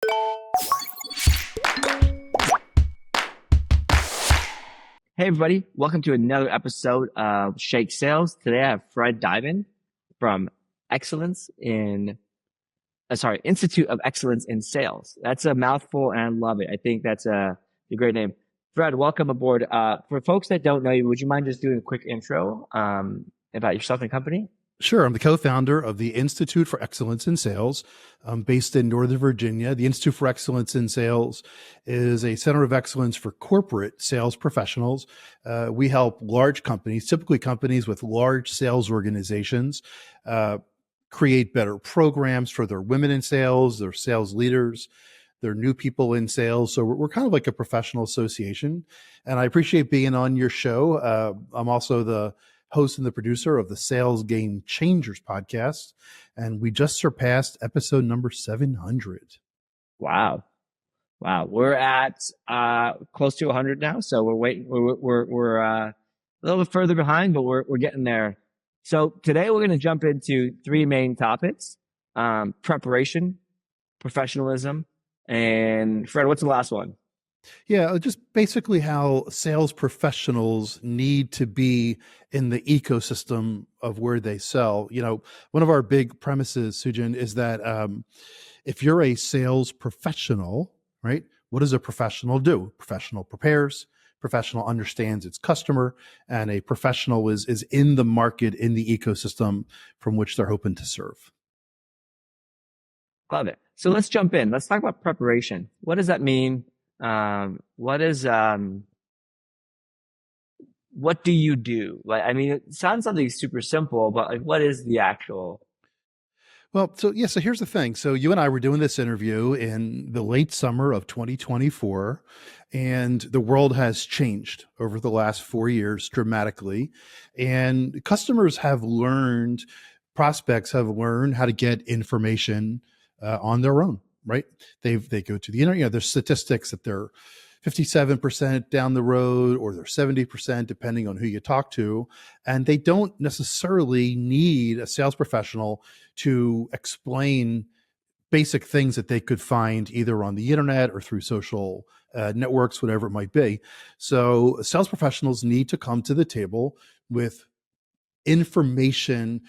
Hey everybody, welcome to another episode of Shake Sales. Today I have Fred Diamond from Institute of Excellence in Sales. That's a mouthful and I love it. I think that's a great name. Fred, welcome aboard. For folks that don't know you, would you mind just doing a quick intro about yourself and company? Sure. I'm the co-founder of the Institute for Excellence in Sales. I'm based in Northern Virginia. The Institute for Excellence in Sales is a center of excellence for corporate sales professionals. We help large companies, typically companies with large sales organizations, create better programs for their women in sales, their sales leaders, their new people in sales. So we're kind of like a professional association. And I appreciate being on your show. I'm also the host and the producer of the Sales Game Changers podcast. And we just surpassed episode number 700. Wow. We're at close to 100 now. So we're waiting. We're a little bit further behind, but we're getting there. So today we're going to jump into three main topics: preparation, professionalism, and Fred, what's the last one? Yeah, just basically how sales professionals need to be in the ecosystem of where they sell. You know, one of our big premises, Sujan, is that if you're a sales professional, right, what does a professional do? Professional prepares, professional understands its customer, and a professional is in the market, in the ecosystem from which they're hoping to serve. Love it. So let's jump in. Let's talk about preparation. What does that mean? What do you do? Like, I mean, it sounds something super simple, but like, what is the actual? Well, so here's the thing. So you and I were doing this interview in the late summer of 2024, and the world has changed over the last 4 years dramatically. And customers have learned, prospects have learned how to get information on their own. Right? They go to the internet. You know, there's statistics that they're 57% down the road, or they're 70%, depending on who you talk to. And they don't necessarily need a sales professional to explain basic things that they could find either on the internet or through social networks, whatever it might be. So sales professionals need to come to the table with information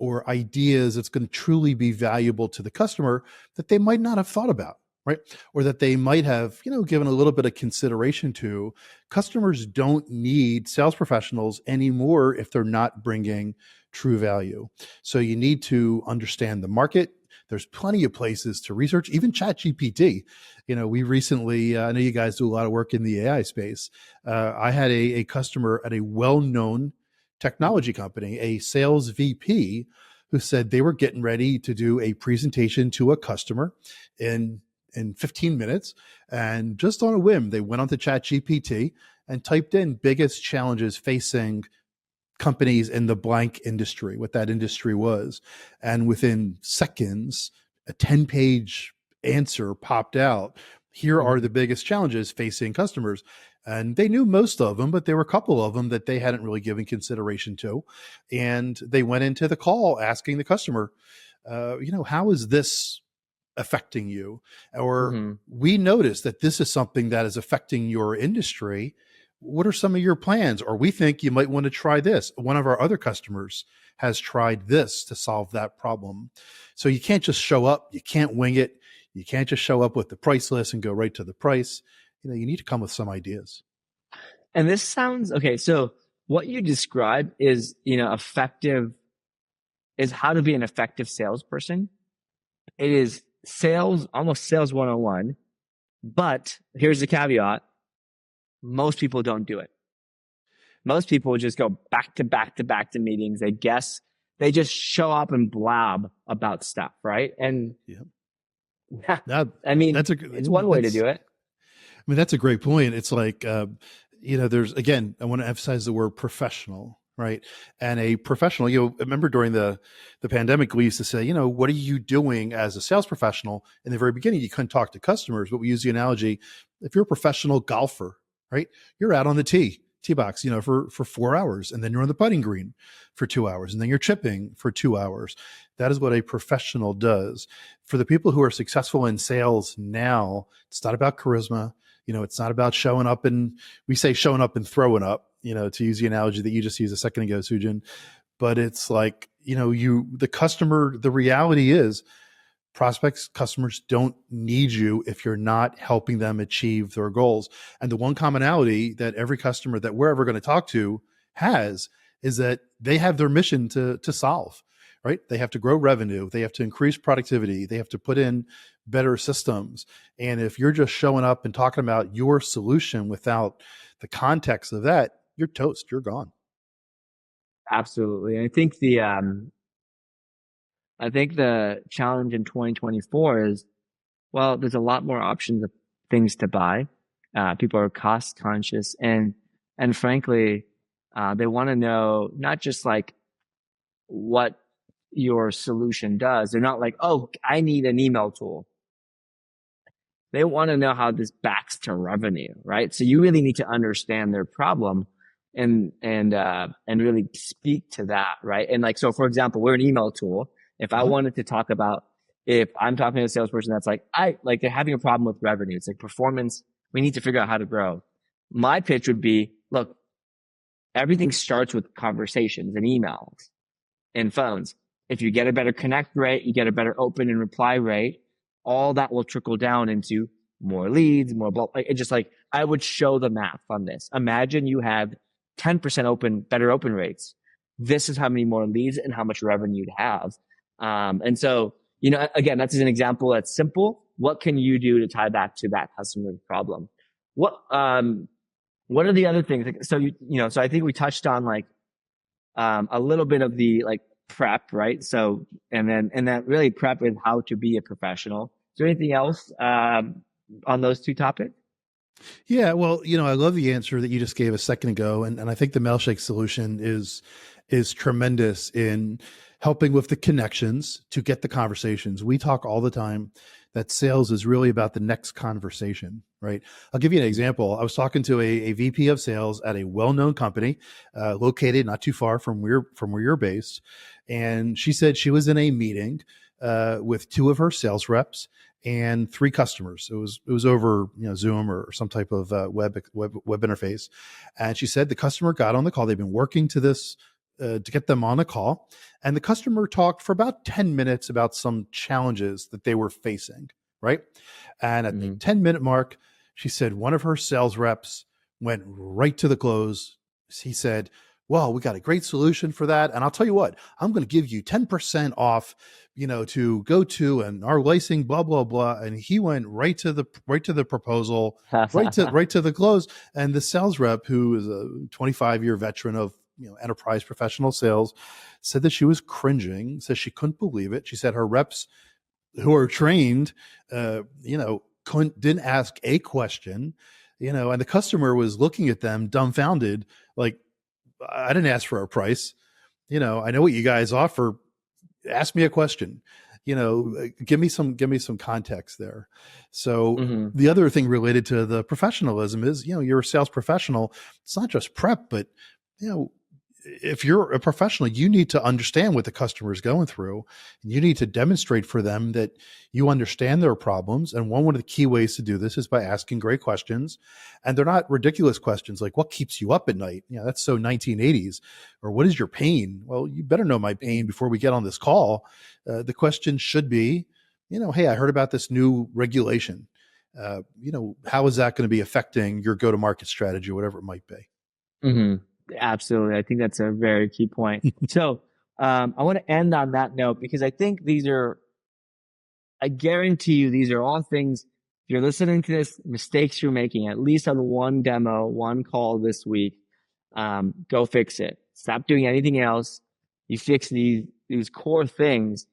or ideas that's going to truly be valuable to the customer that they might not have thought about, right? Or that they might have, given a little bit of consideration to. Customers don't need sales professionals anymore if they're not bringing true value. So you need to understand the market. There's plenty of places to research, even ChatGPT. We recently, I know you guys do a lot of work in the AI space. I had a customer at a well-known technology company, a sales VP, who said they were getting ready to do a presentation to a customer in 15 minutes. And just on a whim, they went onto ChatGPT and typed in biggest challenges facing companies in the blank industry, what that industry was. And within seconds, a 10-page answer popped out. Here are the biggest challenges facing customers. And they knew most of them, but there were a couple of them that they hadn't really given consideration to. And they went into the call asking the customer, how is this affecting you? Or we noticed that this is something that is affecting your industry. What are some of your plans? Or we think you might want to try this. One of our other customers has tried this to solve that problem. So you can't just show up. You can't wing it. You can't just show up with the price list and go right to the price. You need to come with some ideas. And this sounds okay. So what you described is, how to be an effective salesperson. It is almost sales 101. But here's the caveat. Most people don't do it. Most people just go back to back to back to meetings. They just show up and blab about stuff. Right. And it's one way to do it. I mean, that's a great point. It's like, there's, again, I want to emphasize the word professional, right? And a professional, remember during the pandemic, we used to say, what are you doing as a sales professional? In the very beginning, you couldn't talk to customers, but we use the analogy, if you're a professional golfer, right? You're out on the tee. tee box, for 4 hours, and then you're on the putting green for 2 hours, and then you're chipping for 2 hours. That is what a professional does. For the people who are successful in sales now, it's not about charisma. It's not about showing up, and we say showing up and throwing up, to use the analogy that you just used a second ago, Sujan. But it's like, the customer, the reality is prospects, customers don't need you if you're not helping them achieve their goals. And the one commonality that every customer that we're ever going to talk to has is that they have their mission to solve, right? They have to grow revenue. They have to increase productivity. They have to put in better systems. And if you're just showing up and talking about your solution without the context of that, you're toast. You're gone. Absolutely. I think the challenge in 2024 is, well, there's a lot more options of things to buy. People are cost conscious, and frankly, they want to know not just like what your solution does. They're not like, oh, I need an email tool. They want to know how this backs to revenue, right? So you really need to understand their problem and really speak to that, right? And like, so for example, we're an email tool. If I wanted to talk about, if I'm talking to a salesperson that's like, they're having a problem with revenue. It's like performance. We need to figure out how to grow. My pitch would be, look, everything starts with conversations and emails and phones. If you get a better connect rate, you get a better open and reply rate, all that will trickle down into more leads, more it's just like, I would show the math on this. Imagine you have 10% better open rates. This is how many more leads and how much revenue you'd have. And so, again, that's an example that's simple. What can you do to tie back to that customer's problem? What are the other things? So, so I think we touched on like, a little bit of the like prep, right? So, and then really prep with how to be a professional. Is there anything else, on those two topics? Yeah, well, I love the answer that you just gave a second ago, and I think the Mailshake solution is tremendous in helping with the connections to get the conversations. We talk all the time that sales is really about the next conversation, right? I'll give you an example. I was talking to a VP of sales at a well-known company located not too far from where you're based, and she said she was in a meeting with two of her sales reps and three customers. It was over Zoom or some type of web interface, and she said the customer got on the call. They've been working to this to get them on the call, and the customer talked for about 10 minutes about some challenges that they were facing, right? And at the 10-minute mark, she said one of her sales reps went right to the close. He said, well, we got a great solution for that. And I'll tell you what, I'm going to give you 10% off, to go to and our licensing, blah, blah, blah. And he went right to the proposal, right to the close. And the sales rep, who is a 25-year veteran of enterprise professional sales, said that she was cringing, said she couldn't believe it. She said her reps who are trained, didn't ask a question, and the customer was looking at them dumbfounded, like, I didn't ask for a price. I know what you guys offer. Ask me a question. Give me some context there. So the other thing related to the professionalism is, you're a sales professional. It's not just prep, but if you're a professional, you need to understand what the customer is going through, and you need to demonstrate for them that you understand their problems. And one of the key ways to do this is by asking great questions. And they're not ridiculous questions like, what keeps you up at night? That's so 1980s. Or what is your pain? Well, you better know my pain before we get on this call. The question should be, hey, I heard about this new regulation. How is that going to be affecting your go-to-market strategy, whatever it might be? Mm-hmm. Absolutely. I think that's a very key point. So, I want to end on that note because I think I guarantee you, these are all things, if you're listening to this, mistakes you're making, at least on one demo, one call this week, go fix it. Stop doing anything else. You fix these core things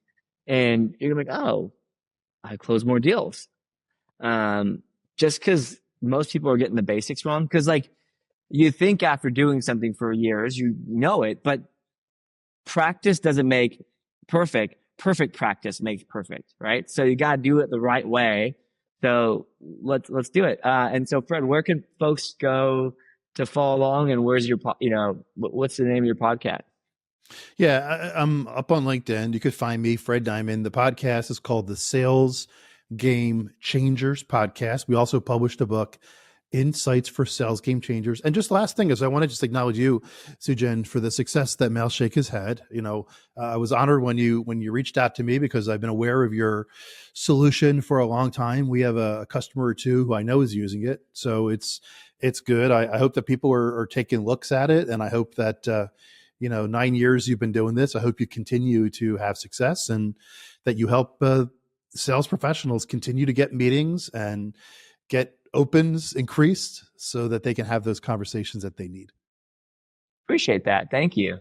and you're gonna be like, oh, I close more deals. Just because most people are getting the basics wrong. Because like, you think after doing something for years, you know it, but practice doesn't make perfect. Perfect practice makes perfect, right? So you got to do it the right way. So let's do it. And so Fred, where can folks go to follow along? And where's your, what's the name of your podcast? Yeah, I'm up on LinkedIn. You could find me, Fred Diamond. The podcast is called the Sales Game Changers Podcast. We also published a book, Insights for Sales Game Changers. And just last thing is I want to just acknowledge you, Sujan, for the success that Mailshake has had. I was honored when you reached out to me because I've been aware of your solution for a long time. We have a customer or two who I know is using it. So it's good. I hope that people are taking looks at it. And I hope that, 9 years you've been doing this. I hope you continue to have success and that you help sales professionals continue to get meetings and get opens increased so that they can have those conversations that they need. Appreciate that. Thank you.